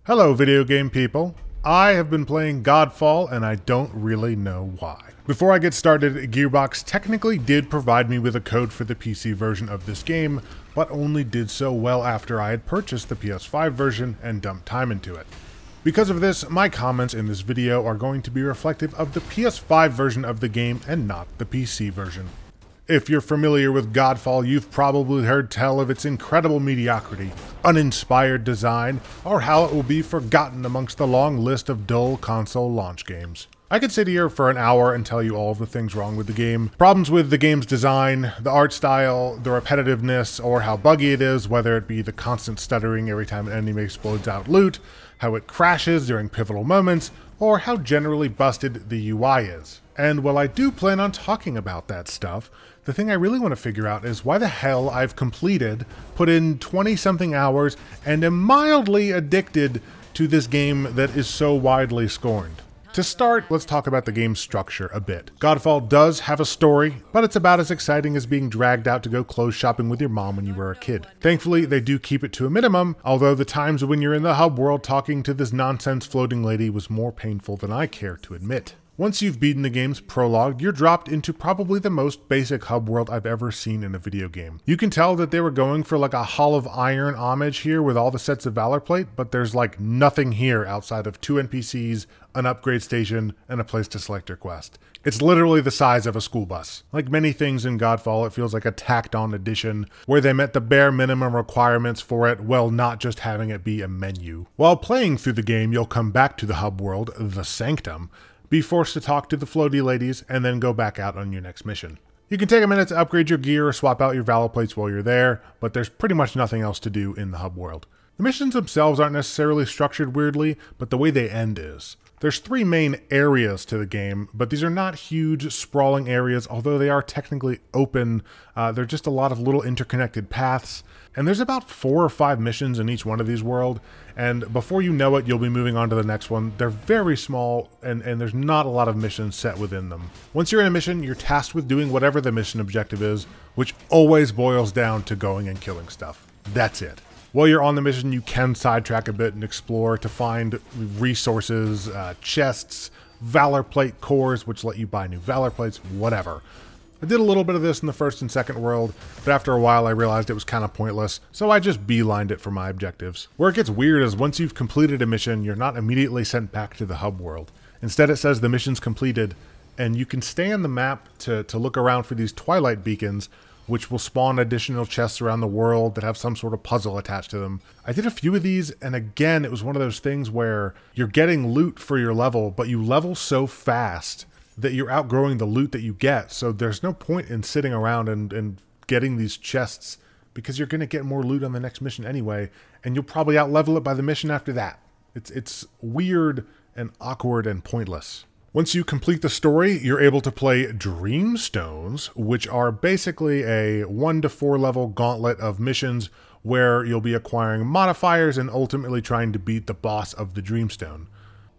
Hello video game people. I have been playing Godfall and I don't really know why. Before I get started, Gearbox technically did provide me with a code for the PC version of this game, but only did so well after I had purchased the PS5 version and dumped time into it. Because of this, my comments in this video are going to be reflective of the PS5 version of the game and not the PC version. If you're familiar with Godfall, you've probably heard tell of its incredible mediocrity, uninspired design, or how it will be forgotten amongst the long list of dull console launch games. I could sit here for an hour and tell you all of the things wrong with the game, problems with the game's design, the art style, the repetitiveness, or how buggy it is, whether it be the constant stuttering every time an enemy explodes out loot, how it crashes during pivotal moments, or how generally busted the UI is. And while I do plan on talking about that stuff, the thing I really want to figure out is why the hell I've put in 20-something hours, and am mildly addicted to this game that is so widely scorned. To start, let's talk about the game's structure a bit. Godfall does have a story, but it's about as exciting as being dragged out to go clothes shopping with your mom when you were a kid. Thankfully, they do keep it to a minimum, although the times when you're in the hub world talking to this nonsense floating lady was more painful than I care to admit. Once you've beaten the game's prologue, you're dropped into probably the most basic hub world I've ever seen in a video game. You can tell that they were going for like a Hall of Iron homage here with all the sets of Valor Plate, but there's like nothing here outside of 2 NPCs, an upgrade station, and a place to select your quest. It's literally the size of a school bus. Like many things in Godfall, it feels like a tacked-on addition, where they met the bare minimum requirements for it while not just having it be a menu. While playing through the game, you'll come back to the hub world, the Sanctum, be forced to talk to the floaty ladies, and then go back out on your next mission. You can take a minute to upgrade your gear or swap out your Valor Plates while you're there, but there's pretty much nothing else to do in the hub world. The missions themselves aren't necessarily structured weirdly, but the way they end is. There's 3 main areas to the game, but these are not huge, sprawling areas, although they are technically open. They're just a lot of little interconnected paths, and there's about 4 or 5 missions in each one of these worlds, and before you know it, you'll be moving on to the next one. They're very small, and there's not a lot of missions set within them. Once you're in a mission, you're tasked with doing whatever the mission objective is, which always boils down to going and killing stuff. That's it. While you're on the mission, you can sidetrack a bit and explore to find resources, chests, Valor Plate cores, which let you buy new Valor Plates, whatever. I did a little bit of this in the first and second world, but after a while I realized it was kind of pointless, so I just beelined it for my objectives. Where it gets weird is once you've completed a mission, you're not immediately sent back to the hub world. Instead it says the mission's completed, and you can stay on the map to look around for these twilight beacons, which will spawn additional chests around the world that have some sort of puzzle attached to them. I did a few of these, and again, it was one of those things where you're getting loot for your level, but you level so fast that you're outgrowing the loot that you get, so there's no point in sitting around and getting these chests, because you're going to get more loot on the next mission anyway, and you'll probably outlevel it by the mission after that. It's weird and awkward and pointless. Once you complete the story, you're able to play Dreamstones, which are basically a 1 to 4 level gauntlet of missions where you'll be acquiring modifiers and ultimately trying to beat the boss of the Dreamstone.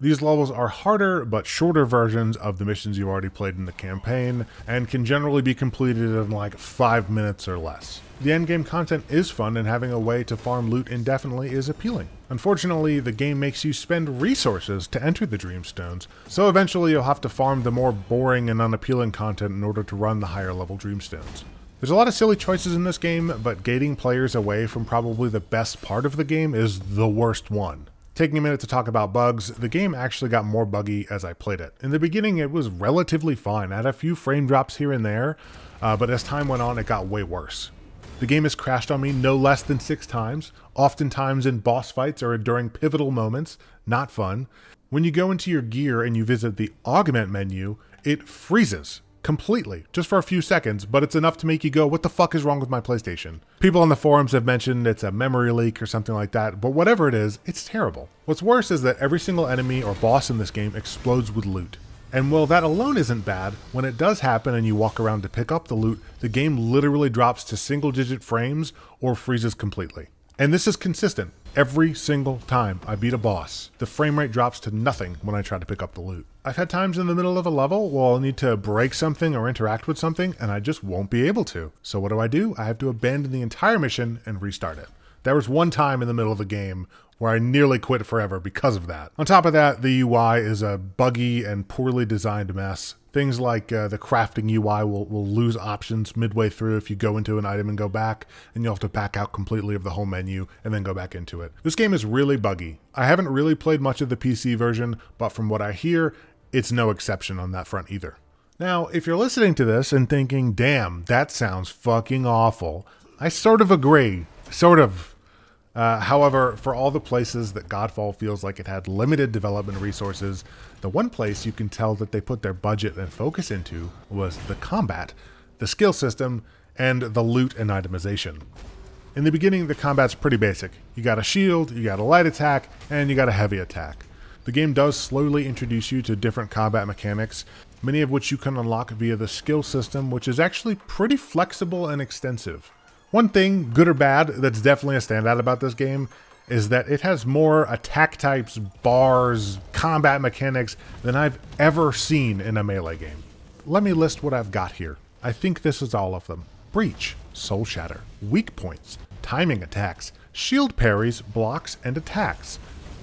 These levels are harder but shorter versions of the missions you already played in the campaign, and can generally be completed in like 5 minutes or less. The endgame content is fun, and having a way to farm loot indefinitely is appealing. Unfortunately, the game makes you spend resources to enter the Dreamstones, so eventually you'll have to farm the more boring and unappealing content in order to run the higher level Dreamstones. There's a lot of silly choices in this game, but gating players away from probably the best part of the game is the worst one. Taking a minute to talk about bugs, the game actually got more buggy as I played it. In the beginning, it was relatively fine. I had a few frame drops here and there, but as time went on, it got way worse. The game has crashed on me no less than 6 times, oftentimes in boss fights or during pivotal moments. Not fun. When you go into your gear and you visit the augment menu, it freezes completely, just for a few seconds, but it's enough to make you go, what the fuck is wrong with my PlayStation? People on the forums have mentioned it's a memory leak or something like that, but whatever it is, it's terrible. What's worse is that every single enemy or boss in this game explodes with loot. And while that alone isn't bad, when it does happen and you walk around to pick up the loot, the game literally drops to single-digit frames or freezes completely. And this is consistent. Every single time I beat a boss, the frame rate drops to nothing when I try to pick up the loot. I've had times in the middle of a level where I'll need to break something or interact with something, and I just won't be able to. So what do? I have to abandon the entire mission and restart it. There was one time in the middle of the game where I nearly quit forever because of that. On top of that, the UI is a buggy and poorly designed mess. Things like the crafting UI will lose options midway through if you go into an item and go back, and you'll have to back out completely of the home menu and then go back into it. This game is really buggy. I haven't really played much of the PC version, but from what I hear, it's no exception on that front either. Now, if you're listening to this and thinking, damn, that sounds fucking awful, I sort of agree. Sort of. However, for all the places that Godfall feels like it had limited development resources, the one place you can tell that they put their budget and focus into was the combat, the skill system, and the loot and itemization. In the beginning, the combat's pretty basic. You got a shield, you got a light attack, and you got a heavy attack. The game does slowly introduce you to different combat mechanics, many of which you can unlock via the skill system, which is actually pretty flexible and extensive. One thing, good or bad, that's definitely a standout about this game is that it has more attack types, bars, combat mechanics than I've ever seen in a Melee game. Let me list what I've got here. I think this is all of them. Breach, Soul Shatter, weak points, timing attacks, shield parries, blocks, and attacks,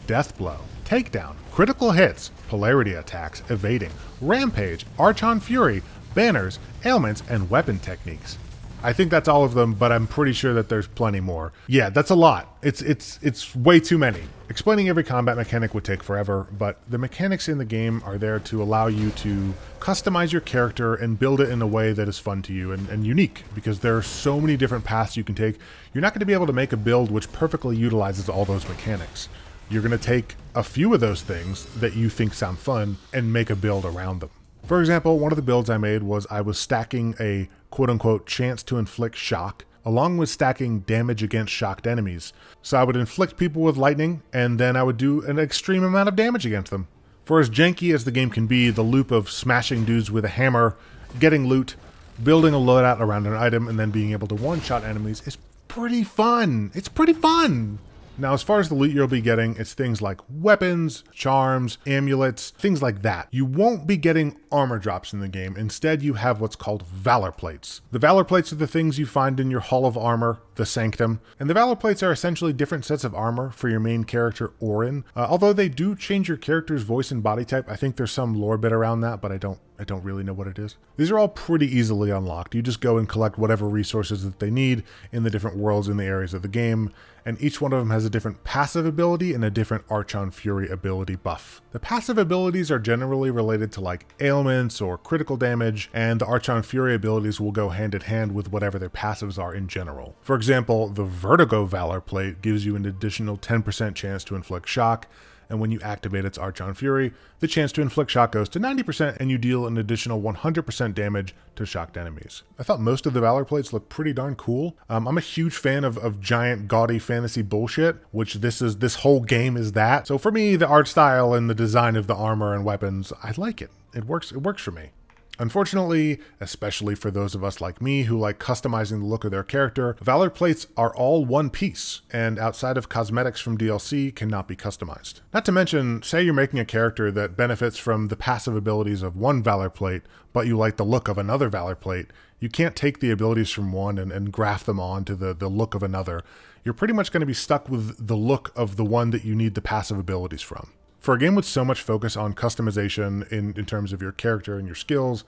death blow, takedown, critical hits, polarity attacks, evading, rampage, Archon Fury, banners, ailments, and weapon techniques. I think that's all of them, but I'm pretty sure that there's plenty more. Yeah, that's a lot. It's way too many. Explaining every combat mechanic would take forever, but the mechanics in the game are there to allow you to customize your character and build it in a way that is fun to you and unique, because there are so many different paths you can take. You're not going to be able to make a build which perfectly utilizes all those mechanics. You're going to take a few of those things that you think sound fun and make a build around them. For example, one of the builds I made was I was stacking a quote-unquote chance to inflict shock, along with stacking damage against shocked enemies. So I would inflict people with lightning, and then I would do an extreme amount of damage against them. For as janky as the game can be, the loop of smashing dudes with a hammer, getting loot, building a loadout around an item, and then being able to one-shot enemies is pretty fun. It's pretty fun! Now, as far as the loot you'll be getting, it's things like weapons, charms, amulets, things like that. You won't be getting armor drops in the game. Instead, you have what's called Valor Plates. The Valor Plates are the things you find in your Hall of Armor, the Sanctum. And the Valor Plates are essentially different sets of armor for your main character, Orin. Although they do change your character's voice and body type, I think there's some lore bit around that, but I don't really know what it is. These are all pretty easily unlocked. You just go and collect whatever resources that they need in the different worlds in the areas of the game, and each one of them has a different passive ability and a different Archon Fury ability buff. The passive abilities are generally related to like ailments or critical damage, and the Archon Fury abilities will go hand in hand with whatever their passives are in general. For example, the Vertigo Valor Plate gives you an additional 10% chance to inflict shock, and when you activate its Archon Fury, the chance to inflict shock goes to 90% and you deal an additional 100% damage to shocked enemies. I thought most of the Valor Plates look pretty darn cool. I'm a huge fan of giant gaudy fantasy bullshit, which this whole game is that. So for me, the art style and the design of the armor and weapons, I like it. It works for me. Unfortunately, especially for those of us like me who like customizing the look of their character, Valor Plates are all one piece, and outside of cosmetics from DLC cannot be customized. Not to mention, say you're making a character that benefits from the passive abilities of one Valor Plate, but you like the look of another Valor Plate, you can't take the abilities from one and graft them on to the look of another. You're pretty much going to be stuck with the look of the one that you need the passive abilities from. For a game with so much focus on customization in terms of your character and your skills,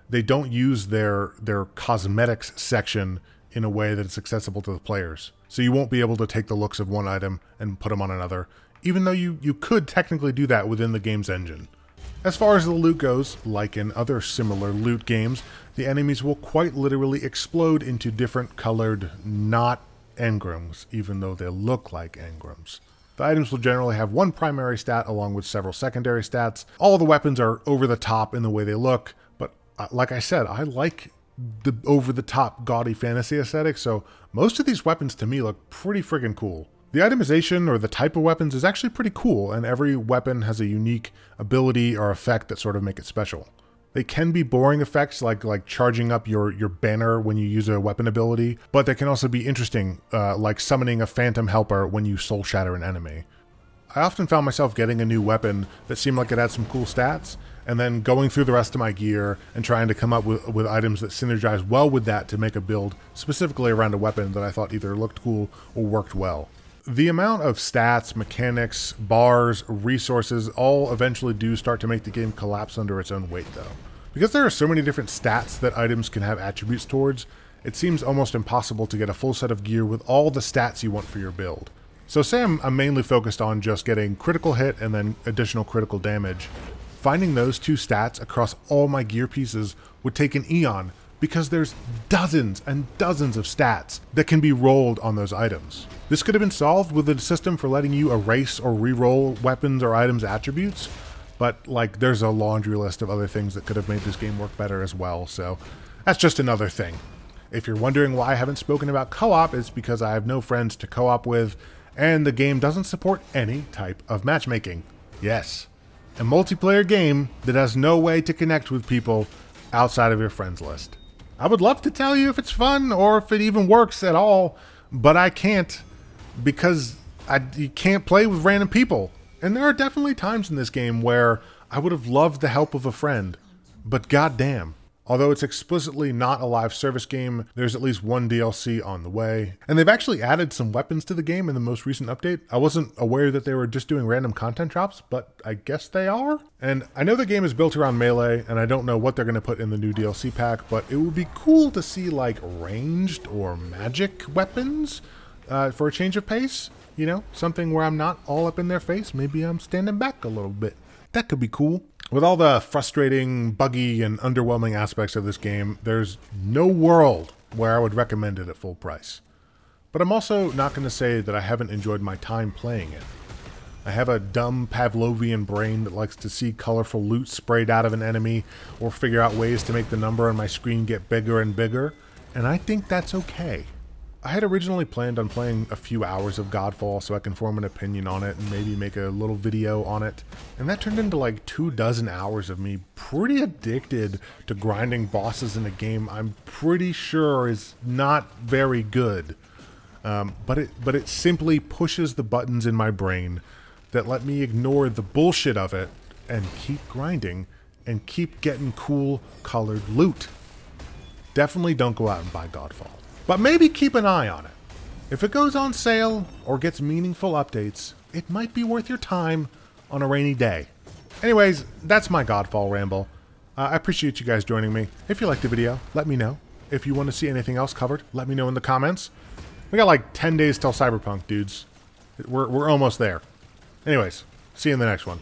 they don't use their cosmetics section in a way that it's accessible to the players. So you won't be able to take the looks of one item and put them on another, even though you could technically do that within the game's engine. As far as the loot goes, like in other similar loot games, the enemies will quite literally explode into different colored, not engrams, even though they look like engrams. The items will generally have one primary stat along with several secondary stats. All the weapons are over the top in the way they look, but like I said, I like the over the top gaudy fantasy aesthetic, so most of these weapons to me look pretty friggin' cool. The itemization or the type of weapons is actually pretty cool, and every weapon has a unique ability or effect that sort of make it special. They can be boring effects like charging up your banner when you use a weapon ability, but they can also be interesting, like summoning a phantom helper when you soul shatter an enemy. I often found myself getting a new weapon that seemed like it had some cool stats, and then going through the rest of my gear and trying to come up with items that synergize well with that to make a build specifically around a weapon that I thought either looked cool or worked well. The amount of stats, mechanics, bars, resources all eventually do start to make the game collapse under its own weight though. Because there are so many different stats that items can have attributes towards, it seems almost impossible to get a full set of gear with all the stats you want for your build. So say I'm mainly focused on just getting critical hit and then additional critical damage. Finding those two stats across all my gear pieces would take an eon, because there's dozens and dozens of stats that can be rolled on those items. This could have been solved with a system for letting you erase or re-roll weapons or items attributes, but like there's a laundry list of other things that could have made this game work better as well, so that's just another thing. If you're wondering why I haven't spoken about co-op, it's because I have no friends to co-op with, and the game doesn't support any type of matchmaking. Yes, a multiplayer game that has no way to connect with people outside of your friends list. I would love to tell you if it's fun or if it even works at all, but I can't, because you can't play with random people. And there are definitely times in this game where I would have loved the help of a friend, but goddamn. Although it's explicitly not a live service game, there's at least one DLC on the way. And they've actually added some weapons to the game in the most recent update. I wasn't aware that they were just doing random content drops, but I guess they are. And I know the game is built around melee, and I don't know what they're going to put in the new DLC pack, but it would be cool to see like ranged or magic weapons for a change of pace. You know, something where I'm not all up in their face. Maybe I'm standing back a little bit. That could be cool. With all the frustrating, buggy, and underwhelming aspects of this game, there's no world where I would recommend it at full price. But I'm also not going to say that I haven't enjoyed my time playing it. I have a dumb Pavlovian brain that likes to see colorful loot sprayed out of an enemy, or figure out ways to make the number on my screen get bigger and bigger, and I think that's okay. I had originally planned on playing a few hours of Godfall so I can form an opinion on it and maybe make a little video on it. And that turned into like 24 hours of me pretty addicted to grinding bosses in a game I'm pretty sure is not very good. But it simply pushes the buttons in my brain that let me ignore the bullshit of it and keep grinding and keep getting cool colored loot. Definitely don't go out and buy Godfall. But maybe keep an eye on it. If it goes on sale or gets meaningful updates, it might be worth your time on a rainy day. Anyways, that's my Godfall ramble. I appreciate you guys joining me. If you liked the video, let me know. If you want to see anything else covered, let me know in the comments. We got like 10 days till Cyberpunk, dudes. We're almost there. Anyways, see you in the next one.